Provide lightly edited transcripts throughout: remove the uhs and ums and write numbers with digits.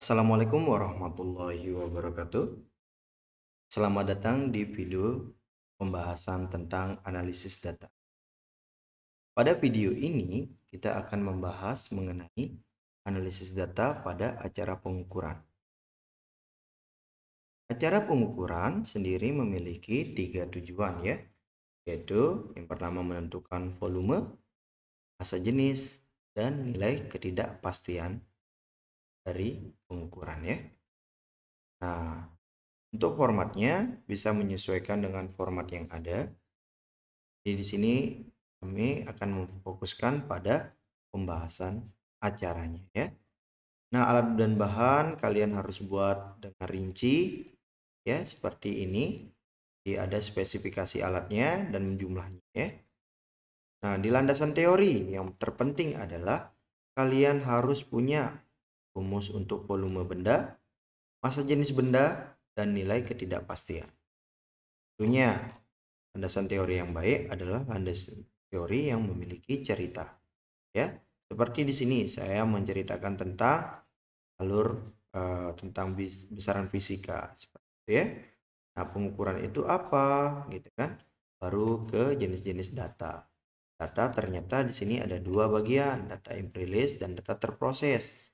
Assalamualaikum warahmatullahi wabarakatuh. Selamat datang di video pembahasan tentang analisis data. Pada video ini, kita akan membahas mengenai analisis data pada acara pengukuran. Acara pengukuran sendiri memiliki 3 tujuan ya, yaitu yang pertama menentukan volume, massa jenis, dan nilai ketidakpastian dari pengukuran ya. Nah, untuk formatnya bisa menyesuaikan dengan format yang ada. Jadi di sini kami akan memfokuskan pada pembahasan acaranya ya. Nah, alat dan bahan kalian harus buat dengan rinci ya, seperti ini. Jadi ada spesifikasi alatnya dan jumlahnya ya. Nah, di landasan teori yang terpenting adalah kalian harus punya rumus untuk volume benda, massa jenis benda, dan nilai ketidakpastian. Tentunya landasan teori yang baik adalah landasan teori yang memiliki cerita. Ya, seperti di sini saya menceritakan tentang alur tentang besaran fisika seperti itu ya. Nah, pengukuran itu apa gitu kan? Baru ke jenis-jenis data. Data ternyata di sini ada dua bagian, data empiris dan data terproses.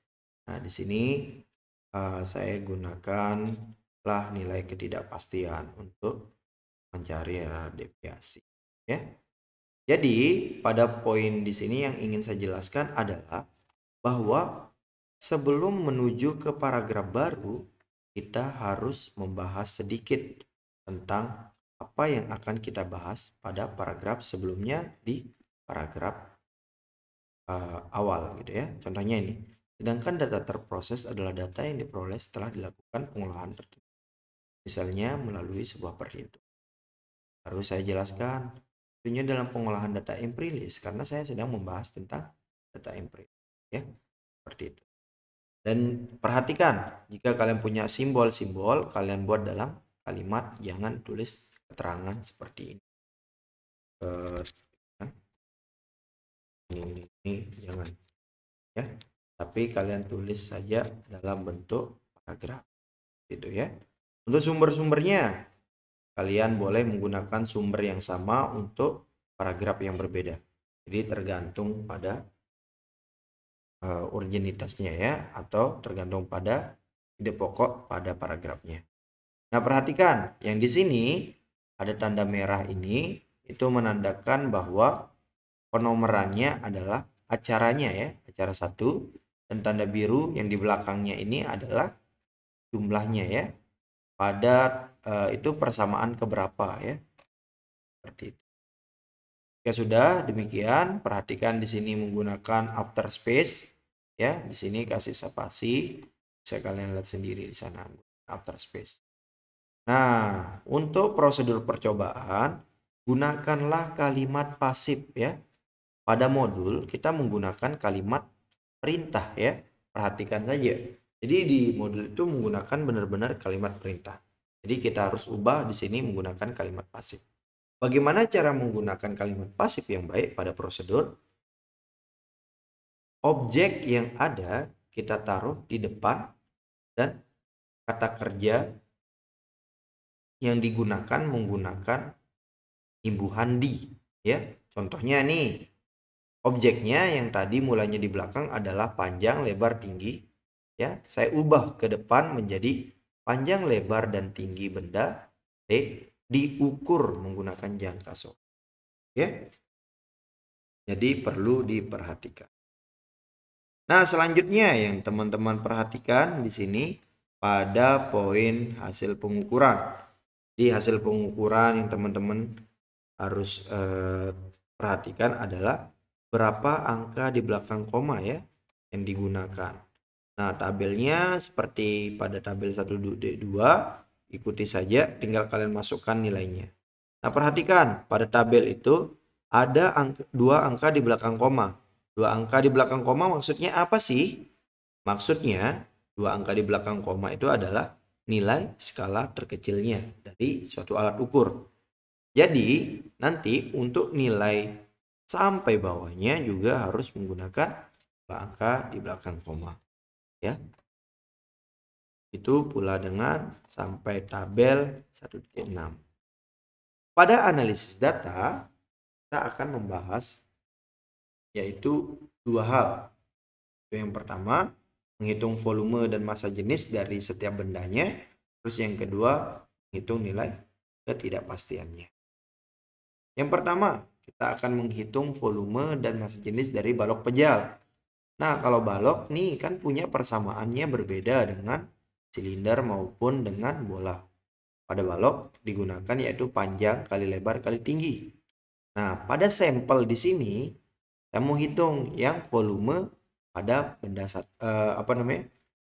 Nah, di sini saya gunakanlah nilai ketidakpastian untuk mencari deviasi ya. Jadi pada poin di sini yang ingin saya jelaskan adalah bahwa sebelum menuju ke paragraf baru kita harus membahas sedikit tentang apa yang akan kita bahas pada paragraf sebelumnya di paragraf awal gitu ya. Contohnya ini, sedangkan data terproses adalah data yang diperoleh setelah dilakukan pengolahan tertentu, misalnya melalui sebuah perhitungan. Harus saya jelaskan tentunya dalam pengolahan data empiris karena saya sedang membahas tentang data empiris ya, seperti itu. Dan perhatikan, jika kalian punya simbol-simbol kalian buat dalam kalimat, jangan tulis keterangan seperti ini. Ini jangan ya, tapi kalian tulis saja dalam bentuk paragraf gitu ya. Untuk sumber-sumbernya kalian boleh menggunakan sumber yang sama untuk paragraf yang berbeda. Jadi tergantung pada urgenitasnya ya, atau tergantung pada ide pokok pada paragrafnya. Nah, perhatikan yang di sini ada tanda merah ini, itu menandakan bahwa penomorannya adalah acaranya ya, acara 1, dan tanda biru yang di belakangnya ini adalah jumlahnya ya. Pada itu persamaan keberapa ya. Seperti itu. Jika sudah demikian, perhatikan di sini menggunakan after space ya. Di sini kasih spasi, bisa kalian lihat sendiri di sana after space. Nah, untuk prosedur percobaan gunakanlah kalimat pasif ya. Pada modul kita menggunakan kalimat perintah ya. Perhatikan saja. Jadi di modul itu menggunakan benar-benar kalimat perintah. Jadi kita harus ubah di sini menggunakan kalimat pasif. Bagaimana cara menggunakan kalimat pasif yang baik pada prosedur? Objek yang ada kita taruh di depan dan kata kerja yang digunakan menggunakan imbuhan di ya. Contohnya nih, objeknya yang tadi mulanya di belakang adalah panjang, lebar, tinggi ya. Saya ubah ke depan menjadi panjang, lebar, dan tinggi benda T diukur menggunakan jangka sore ya. Jadi perlu diperhatikan. Nah, selanjutnya yang teman-teman perhatikan di sini pada poin hasil pengukuran. Di hasil pengukuran yang teman-teman harus perhatikan adalah berapa angka di belakang koma ya yang digunakan. Nah, tabelnya seperti pada tabel 1D2, ikuti saja, tinggal kalian masukkan nilainya. Nah, perhatikan pada tabel itu ada dua angka di belakang koma. Dua angka di belakang koma maksudnya apa sih? Maksudnya dua angka di belakang koma itu adalah nilai skala terkecilnya dari suatu alat ukur. Jadi nanti untuk nilai sampai bawahnya juga harus menggunakan dua angka di belakang koma ya. Itu pula dengan sampai tabel 1.6. Pada analisis data, kita akan membahas yaitu dua hal. Yang pertama, menghitung volume dan massa jenis dari setiap bendanya. Terus yang kedua, menghitung nilai ketidakpastiannya. Yang pertama, kita akan menghitung volume dan massa jenis dari balok pejal. Nah, kalau balok nih kan punya persamaannya berbeda dengan silinder maupun dengan bola. Pada balok digunakan yaitu panjang kali lebar kali tinggi. Nah, pada sampel di sini saya mau hitung yang volume pada benda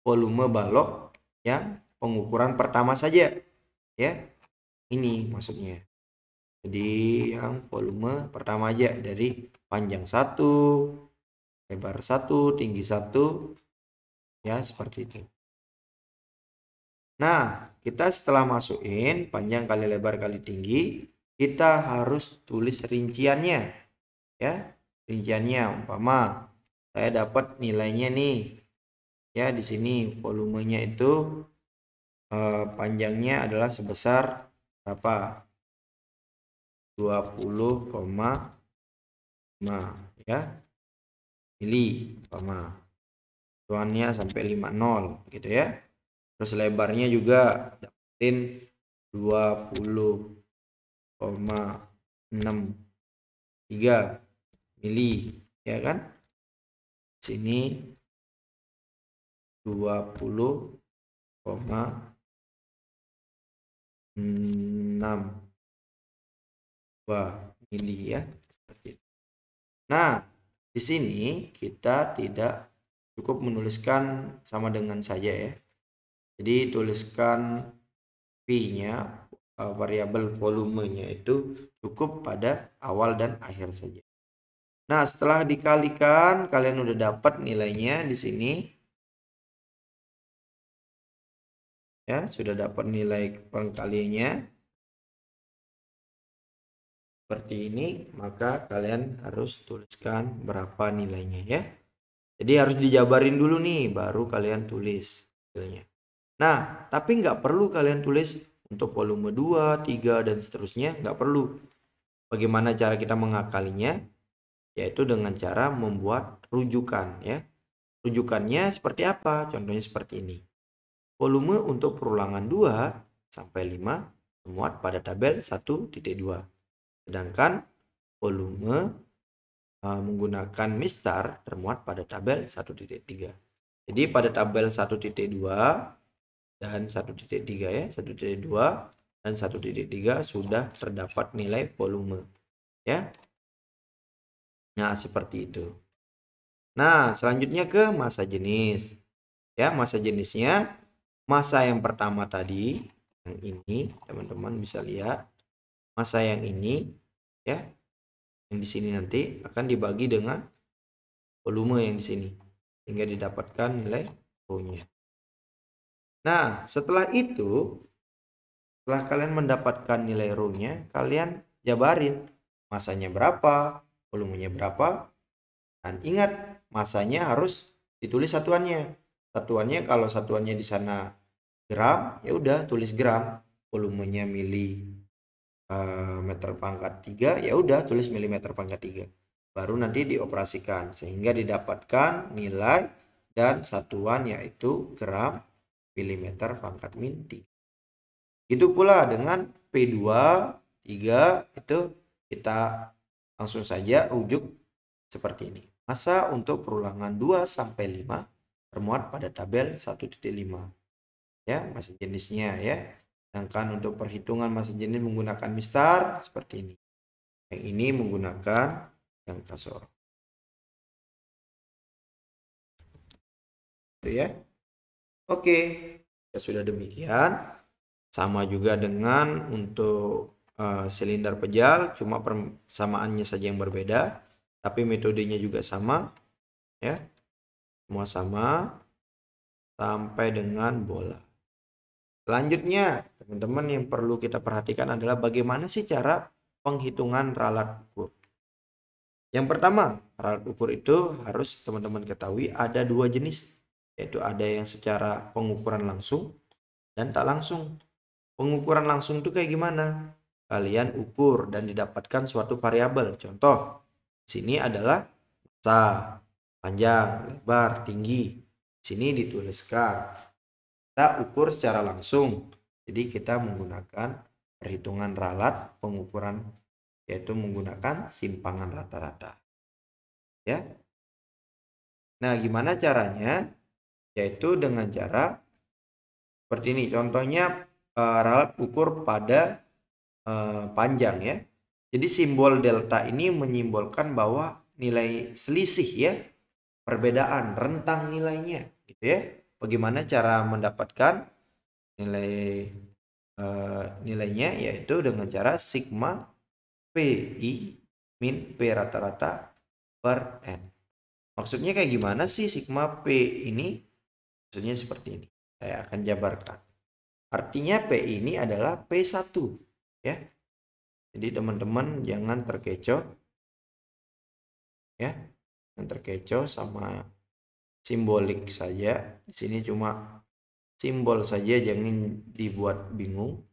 volume balok yang pengukuran pertama saja, ya. Ini maksudnya. Jadi yang volume pertama aja dari panjang 1, lebar 1, tinggi 1, ya seperti itu. Nah, kita setelah masukin panjang kali lebar kali tinggi, kita harus tulis rinciannya, ya. Rinciannya umpama saya dapat nilainya nih, ya di sini volumenya itu panjangnya adalah sebesar berapa? 20,5 ya mili umpama. Tuannya sampai 50 gitu ya. Terus lebarnya juga dapetin 20,63 mili ya kan. Sini 20,62 mili ya. Nah, di sini kita tidak cukup menuliskan sama dengan saja ya. Jadi tuliskan V-nya, variabel volumenya itu cukup pada awal dan akhir saja. Nah, setelah dikalikan, kalian udah dapat nilainya di sini. Ya, sudah dapat nilai pengkaliannya. Seperti ini, maka kalian harus tuliskan berapa nilainya ya. Jadi harus dijabarin dulu nih, baru kalian tulis hasilnya. Nah, tapi nggak perlu kalian tulis untuk volume 2, 3, dan seterusnya, nggak perlu. Bagaimana cara kita mengakalinya? Yaitu dengan cara membuat rujukan ya. Rujukannya seperti apa? Contohnya seperti ini. Volume untuk perulangan 2 sampai 5 termuat pada tabel 1.2. Sedangkan volume menggunakan mistar termuat pada tabel 1.3. Jadi pada tabel 1.2 dan 1.3 ya, 1.2 dan 1.3 sudah terdapat nilai volume ya. Nah, seperti itu. Nah, selanjutnya ke massa jenis. Ya, massa jenisnya, massa yang pertama tadi, yang ini, teman-teman bisa lihat. Massa yang ini, ya, yang di sini nanti akan dibagi dengan volume yang di sini, hingga didapatkan nilai ρ-nya. Nah, setelah itu, setelah kalian mendapatkan nilai ρ-nya, kalian jabarin massanya berapa, volumenya berapa, dan ingat massanya harus ditulis satuannya. Satuannya kalau satuannya di sana gram, ya udah tulis gram. Volumenya mili meter pangkat 3, ya udah tulis milimeter pangkat 3. Baru nanti dioperasikan sehingga didapatkan nilai dan satuan yaitu gram milimeter pangkat min 3. Itu pula dengan P2, 3 itu kita langsung saja rujuk seperti ini. Massa untuk perulangan 2 sampai 5 termuat pada tabel 1.5. Ya, massa jenisnya ya. Sedangkan untuk perhitungan massa jenis menggunakan mistar seperti ini. Yang ini menggunakan yang kasor. Itu ya. Oke, ya sudah demikian. Sama juga dengan untuk silinder pejal, cuma persamaannya saja yang berbeda, tapi metodenya juga sama ya. Semua sama sampai dengan bola. Selanjutnya, teman-teman yang perlu kita perhatikan adalah bagaimana sih cara penghitungan ralat ukur. Yang pertama, ralat ukur itu harus teman-teman ketahui ada dua jenis. yaitu ada yang secara pengukuran langsung dan tak langsung. Pengukuran langsung itu kayak gimana? Kalian ukur dan didapatkan suatu variabel. Contoh, di sini adalah massa, panjang, lebar, tinggi. Di sini dituliskan. Kita ukur secara langsung. Jadi kita menggunakan perhitungan ralat pengukuran, yaitu menggunakan simpangan rata-rata. Ya. Nah, gimana caranya? Yaitu dengan cara seperti ini. Contohnya ralat ukur pada panjang ya. Jadi simbol delta ini menyimbolkan bahwa nilai selisih ya, perbedaan rentang nilainya gitu ya. Bagaimana cara mendapatkan nilainya, yaitu dengan cara sigma PI min P rata-rata per N. Maksudnya kayak gimana sih sigma P ini? Maksudnya seperti ini. Saya akan jabarkan. Artinya P ini adalah P1 ya. Jadi teman-teman jangan terkecoh ya. Jangan terkecoh sama simbolik saja. Di sini cuma simbol saja, jangan dibuat bingung.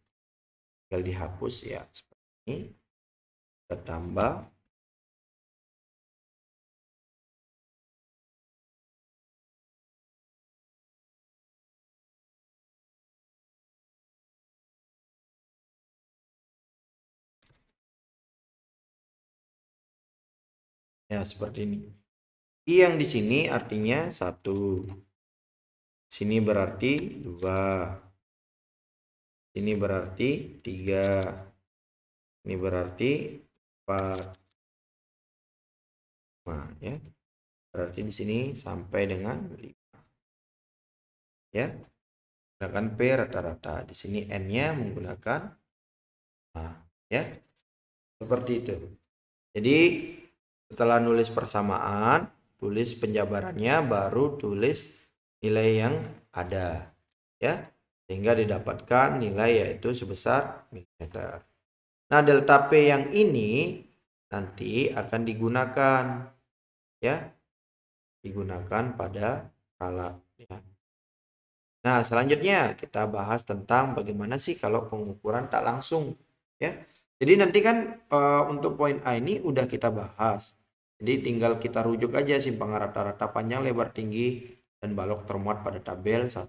Tinggal dihapus ya seperti ini. Kita tambah ya seperti ini. I yang di sini artinya 1. Sini berarti 2. Sini berarti 3. Ini berarti 4. Nah, ya. Berarti di sini sampai dengan 5. Ya. Menggunakan P rata-rata. Di sini N-nya menggunakan A, ya. Seperti itu. Jadi setelah nulis persamaan, tulis penjabarannya, baru tulis nilai yang ada ya, sehingga didapatkan nilai yaitu sebesar milimeter. Nah, delta P yang ini nanti akan digunakan ya, digunakan pada ralat ya. Nah, selanjutnya kita bahas tentang bagaimana sih kalau pengukuran tak langsung ya. Jadi nanti kan untuk poin A ini udah kita bahas. Jadi tinggal kita rujuk aja simpangan rata-rata panjang, lebar, tinggi, dan balok termuat pada tabel 1.2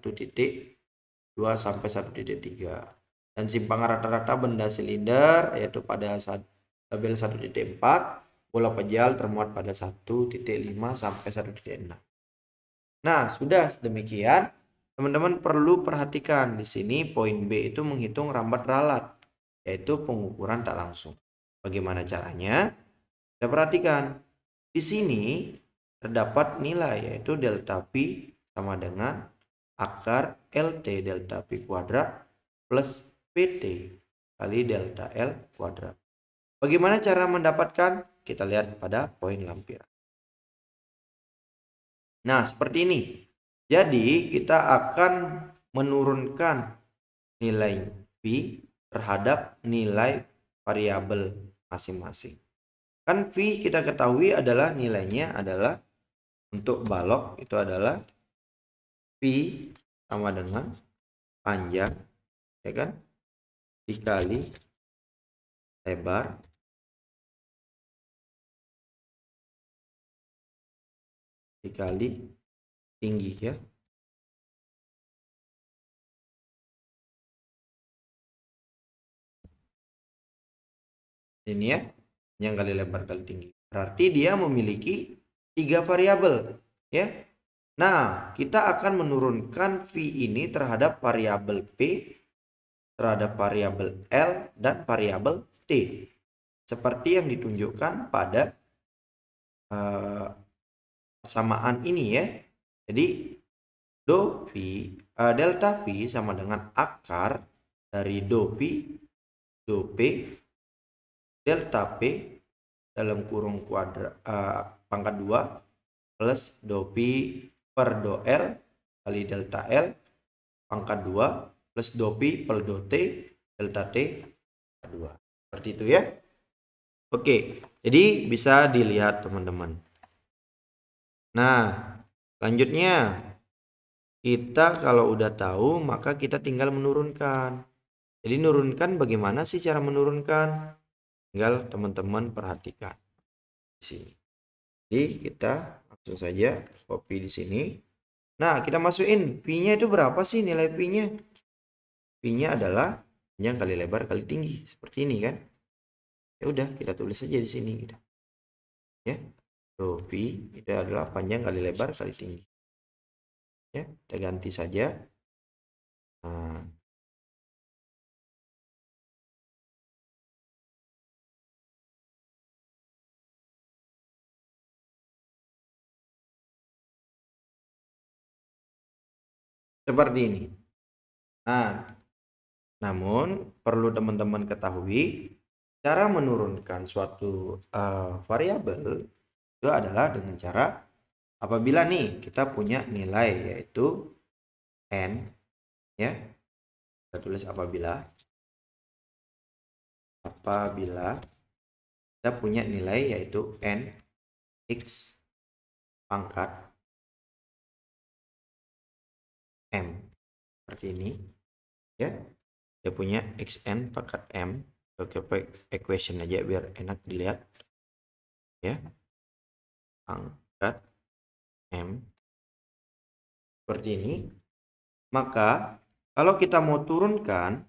sampai 1.3. Dan simpangan rata-rata benda silinder yaitu pada tabel 1.4, bola pejal termuat pada 1.5 sampai 1.6. Nah, sudah demikian. Teman-teman perlu perhatikan di sini poin B itu menghitung rambat ralat, yaitu pengukuran tak langsung. Bagaimana caranya? Kita perhatikan. Di sini terdapat nilai yaitu delta P sama dengan akar LT delta P kuadrat plus PT kali delta L kuadrat. Bagaimana cara mendapatkan? Kita lihat pada poin lampiran. Nah, seperti ini. Jadi kita akan menurunkan nilai V terhadap nilai variabel masing-masing. Kan V kita ketahui adalah nilainya adalah untuk balok itu adalah V sama dengan panjang ya kan dikali lebar dikali tinggi ya. Ini ya, yang kali lebar kali tinggi. Berarti dia memiliki 3 variabel ya. Nah, kita akan menurunkan V ini terhadap variabel P, terhadap variabel L, dan variabel T. Seperti yang ditunjukkan pada persamaan ini ya. Jadi do P, delta P sama dengan akar dari do P delta P dalam kurung kuadrat pangkat 2 plus do P per do L kali delta L pangkat 2 plus do P per do T delta T pangkat 2. Seperti itu ya. Oke, jadi bisa dilihat teman-teman. Nah, selanjutnya Kita kalau udah tahu, maka kita tinggal menurunkan. Jadi menurunkan bagaimana sih cara menurunkan? Tinggal teman-teman perhatikan di sini. Jadi kita langsung saja copy di sini. Nah, kita masukin Pi-nya itu berapa sih nilai Pi-nya? Pi-nya adalah panjang kali lebar kali tinggi. Seperti ini kan. Ya udah, kita tulis saja di sini gitu. Ya. Tuh, Pi itu adalah panjang kali lebar kali tinggi. Ya, kita ganti saja. Nah, seperti ini. Nah, namun perlu teman-teman ketahui cara menurunkan suatu variabel itu adalah dengan cara apabila nih kita punya nilai yaitu n, ya kita tulis apabila kita punya nilai yaitu n x pangkat m seperti ini, ya dia punya xn pangkat m. Oke, equation aja biar enak dilihat, ya pangkat m seperti ini. Maka kalau kita mau turunkan,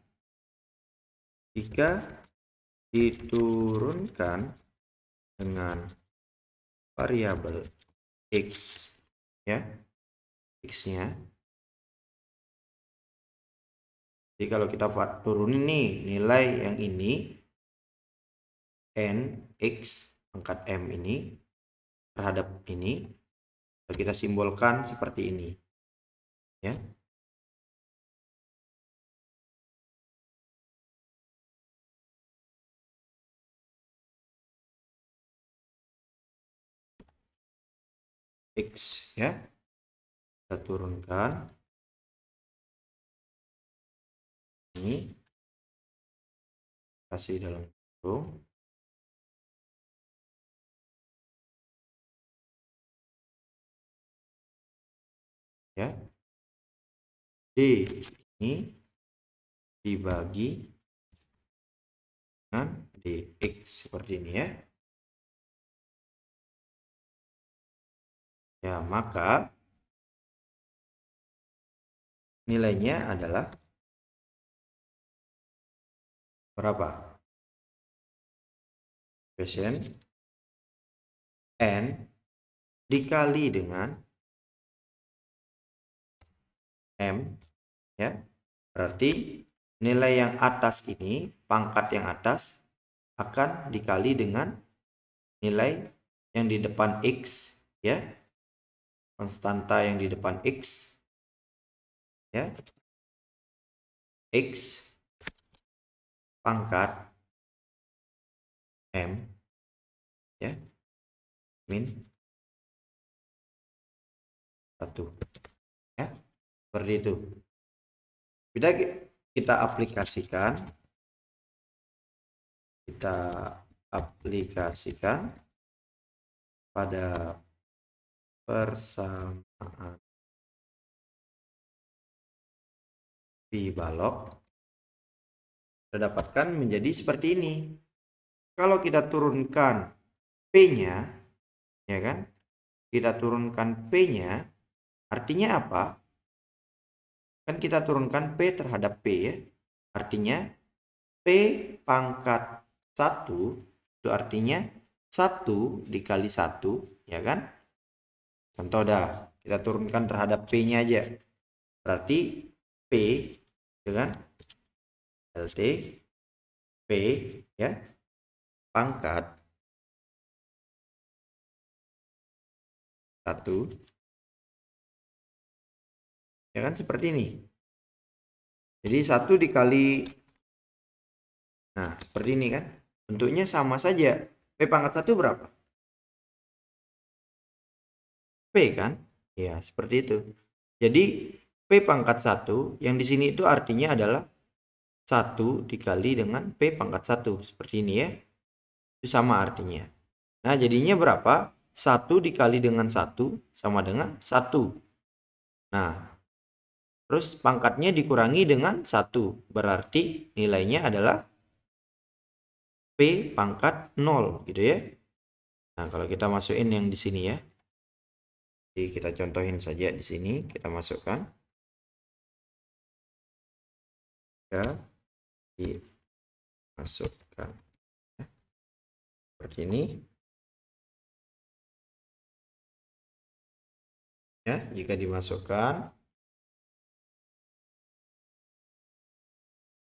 jika diturunkan dengan variabel x, ya x-nya. Jadi kalau kita turunin nih nilai yang ini n x pangkat m ini terhadap ini, kita simbolkan seperti ini, ya. X, ya kita turunkan ini, kasih dalam kurung, ya D ini dibagi dengan dx seperti ini, ya. Ya, maka nilainya adalah berapa? Equation n dikali dengan m, ya. Berarti nilai yang atas ini, pangkat yang atas akan dikali dengan nilai yang di depan x, ya. Konstanta yang di depan x, ya. X pangkat m, ya, min 1, ya, seperti itu. Bila kita aplikasikan pada persamaan pi balok, kita dapatkan menjadi seperti ini. Kalau kita turunkan P-nya, ya kan? Kita turunkan P-nya, artinya apa? Kan kita turunkan P terhadap P, ya. Artinya P pangkat 1 itu artinya 1 dikali 1, ya kan? Contoh dah, kita turunkan terhadap P-nya aja. Berarti P dengan LT P, ya, pangkat 1, ya kan, seperti ini. Jadi 1 dikali, nah seperti ini kan, bentuknya sama saja. P pangkat 1 berapa? P kan? Ya, seperti itu. Jadi P pangkat 1 yang di sini itu artinya adalah 1 dikali dengan P pangkat 1. Seperti ini, ya. Itu sama artinya. Nah, jadinya berapa? 1 dikali dengan 1 sama dengan 1. Nah, Terus pangkatnya dikurangi dengan 1. Berarti nilainya adalah P pangkat 0 gitu ya. Nah, kalau kita masukin yang di sini ya. Jadi kita contohin saja di sini, kita masukkan. Ya, dimasukkan. Seperti ini. Ya, jika dimasukkan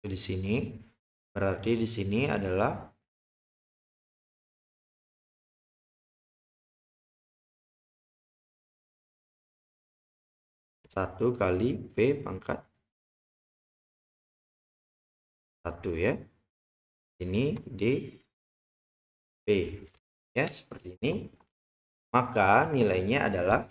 di sini, berarti di sini adalah 1 kali P pangkat 1 ya. Ini di P. Ya, seperti ini. Maka nilainya adalah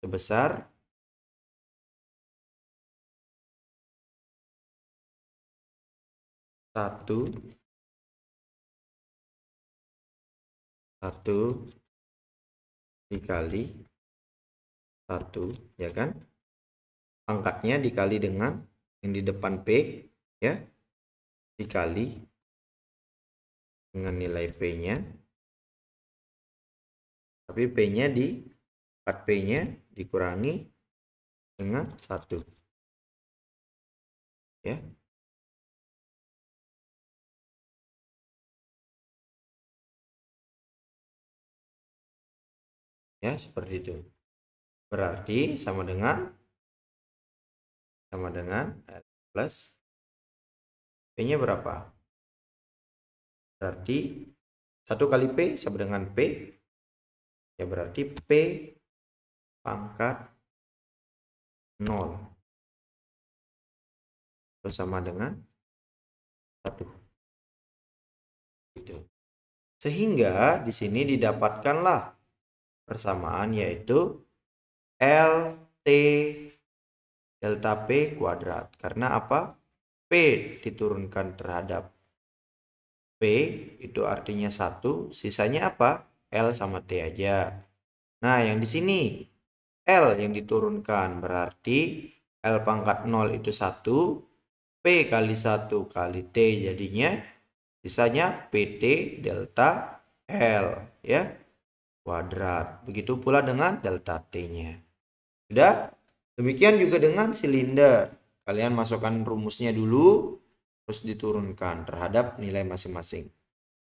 sebesar 1 dikali 1 ya kan, pangkatnya dikali dengan yang di depan P ya, dikali dengan nilai P-nya, tapi P-nya P-nya dikurangi dengan 1 ya. Ya, seperti itu. Berarti sama dengan R plus P-nya berapa? Berarti 1 kali P sama dengan P. Ya, berarti P pangkat 0 itu sama dengan 1. Gitu. Sehingga di sini didapatkanlah persamaan yaitu LT delta P kuadrat. Karena apa? P diturunkan terhadap P itu artinya 1, sisanya apa? L sama T aja. Nah, yang di sini L yang diturunkan berarti L pangkat 0 itu 1, P kali 1 kali T jadinya sisanya PT delta L ya kuadrat. Begitu pula dengan delta T-nya. Sudah? Demikian juga dengan silinder. Kalian masukkan rumusnya dulu, terus diturunkan terhadap nilai masing-masing.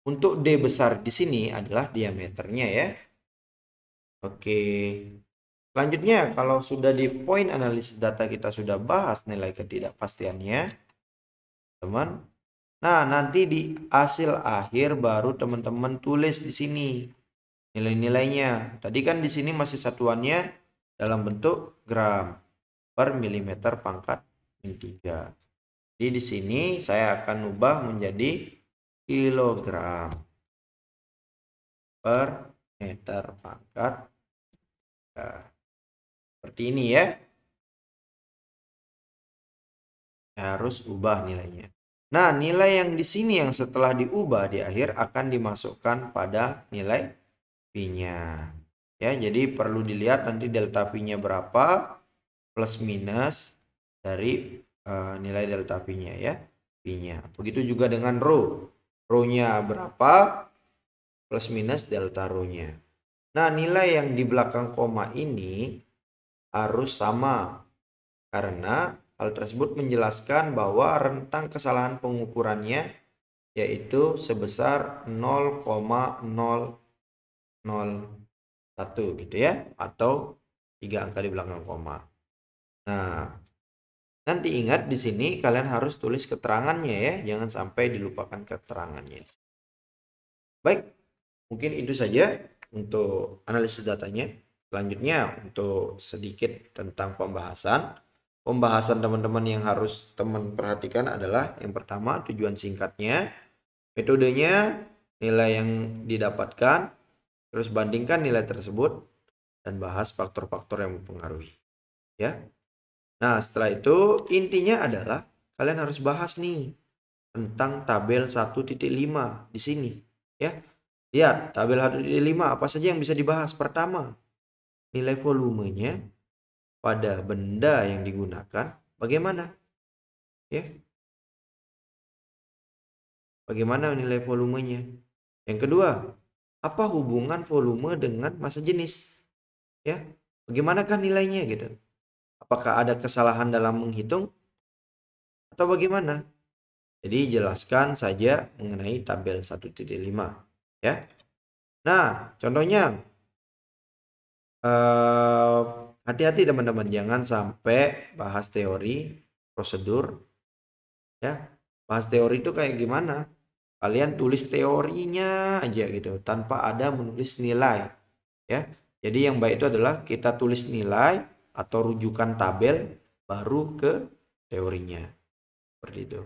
Untuk D besar di sini adalah diameternya ya. Oke. Selanjutnya, kalau sudah di poin analisis data kita sudah bahas nilai ketidakpastiannya, teman. Nah, nanti di hasil akhir baru teman-teman tulis di sini nilai-nilainya. Tadi kan di sini masih satuannya dalam bentuk gram per milimeter pangkat min 3. Jadi di sini saya akan ubah menjadi kilogram per meter pangkat 3. Seperti ini ya. Harus ubah nilainya. Nah, nilai yang di sini yang setelah diubah di akhir akan dimasukkan pada nilai P-nya. Ya, jadi perlu dilihat nanti delta P-nya berapa plus minus dari nilai delta P-nya ya. P-nya. Begitu juga dengan rho. Rho-nya berapa plus minus delta rho-nya. Nah, nilai yang di belakang koma ini harus sama. Karena hal tersebut menjelaskan bahwa rentang kesalahan pengukurannya yaitu sebesar 0,001 gitu ya, atau 3 angka di belakang koma. Nah, nanti ingat di sini kalian harus tulis keterangannya ya, jangan sampai dilupakan keterangannya. Baik, mungkin itu saja untuk analisis datanya. Selanjutnya untuk sedikit tentang pembahasan. Pembahasan teman-teman yang harus teman perhatikan adalah yang pertama tujuan singkatnya, metodenya, nilai yang didapatkan, terus bandingkan nilai tersebut dan bahas faktor-faktor yang mempengaruhi. Ya. Nah, setelah itu intinya adalah kalian harus bahas nih tentang tabel 1.5 di sini, ya. Lihat, tabel 1.5 apa saja yang bisa dibahas? Pertama, nilai volumenya pada benda yang digunakan bagaimana? Ya, bagaimana nilai volumenya? Yang kedua, apa hubungan volume dengan massa jenis? Ya, bagaimanakah nilainya gitu? Apakah ada kesalahan dalam menghitung atau bagaimana? Jadi jelaskan saja mengenai tabel 1.5 ya. Nah, contohnya hati-hati teman-teman, jangan sampai bahas teori, prosedur ya. Bahas teori itu kayak gimana? Kalian tulis teorinya aja gitu tanpa ada menulis nilai ya. Jadi yang baik itu adalah kita tulis nilai atau rujukan tabel baru ke teorinya. Seperti itu.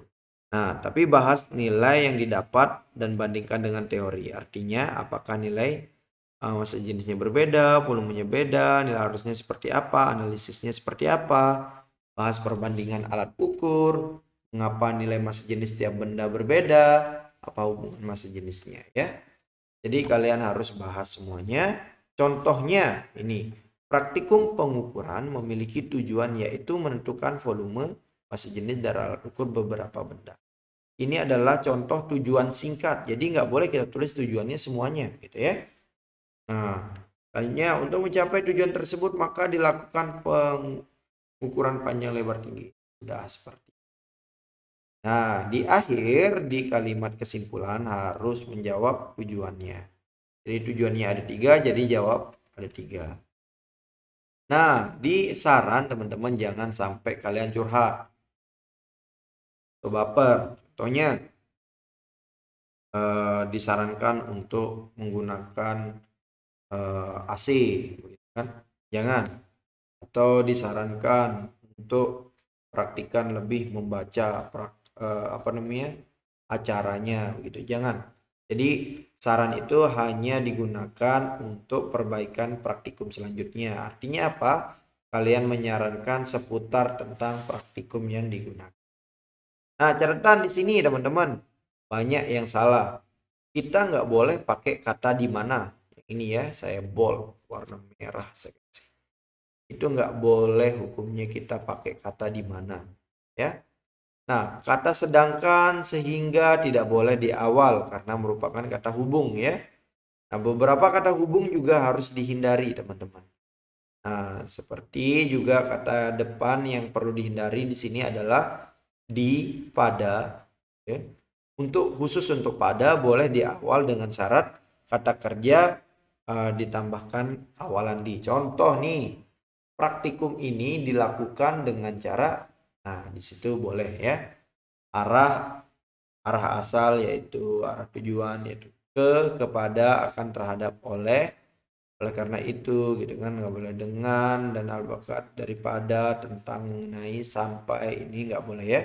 Nah, tapi bahas nilai yang didapat dan bandingkan dengan teori. Artinya apakah nilai massa jenisnya berbeda, volumenya beda, nilai harusnya seperti apa, analisisnya seperti apa, bahas perbandingan alat ukur, mengapa nilai massa jenis setiap benda berbeda, apa hubungan massa jenisnya ya. Jadi kalian harus bahas semuanya. Contohnya ini, praktikum pengukuran memiliki tujuan yaitu menentukan volume massa jenis dari alat ukur beberapa benda. Ini adalah contoh tujuan singkat, jadi nggak boleh kita tulis tujuannya semuanya, gitu ya. Nah, selanjutnya untuk mencapai tujuan tersebut maka dilakukan pengukuran panjang lebar tinggi. Sudah seperti. Nah, di akhir di kalimat kesimpulan harus menjawab tujuannya. Jadi tujuannya ada 3, jadi jawab ada 3. Nah, di saran teman-teman jangan sampai kalian curhat atau baper. Contohnya disarankan untuk menggunakan AC, kan? Jangan. Atau disarankan untuk praktikan lebih membaca acaranya, begitu. Jangan. Jadi saran itu hanya digunakan untuk perbaikan praktikum selanjutnya. Artinya apa? Kalian menyarankan seputar tentang praktikum yang digunakan. Nah, catatan di sini teman-teman, banyak yang salah. Kita nggak boleh pakai kata di mana. Ini ya, saya bold, warna merah saya kasih. Itu nggak boleh hukumnya kita pakai kata di mana. Ya. Nah, kata sedangkan sehingga tidak boleh di awal karena merupakan kata hubung ya. Nah, beberapa kata hubung juga harus dihindari teman-teman. Nah, seperti juga kata depan yang perlu dihindari di sini adalah di, pada. Ya. Khusus untuk pada boleh di awal dengan syarat kata kerja ditambahkan awalan di. Contoh nih, praktikum ini dilakukan dengan cara, nah di situ boleh ya. Arah asal yaitu arah tujuan yaitu kepada, akan, terhadap, oleh karena itu gitu kan, nggak boleh dengan dan albakat daripada, tentang, mengenai, sampai, ini nggak boleh ya.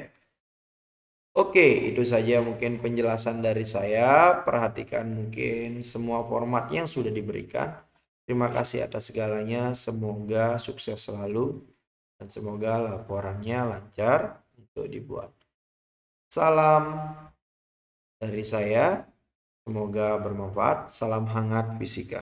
Oke, itu saja mungkin penjelasan dari saya. Perhatikan mungkin semua format yang sudah diberikan. Terima kasih atas segalanya. Semoga sukses selalu dan semoga laporannya lancar untuk dibuat. Salam dari saya. Semoga bermanfaat. Salam hangat fisika.